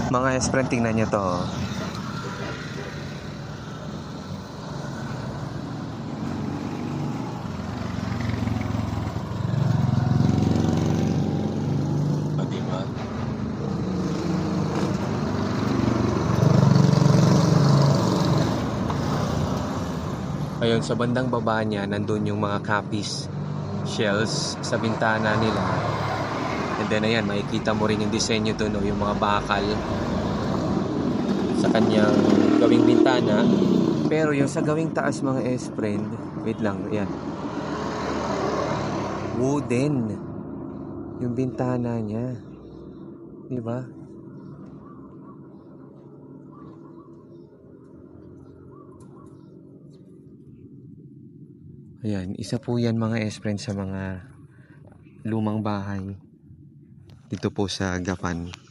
Mga S-friend, tingnan nyo to. O, diba? Ayun, sa bandang baba niya, nandun yung mga copies shells sa bintana nila. And then ayan, makikita mo rin yung disenyo dun, yung mga bakal sa kanyang gawing bintana. Pero yung sa gawing taas, mga S-friend, wait lang, ayan, wooden yung bintana niya, di ba? Ayan, isa po yan, mga S-friend, sa mga lumang bahay dito po sa Gapan.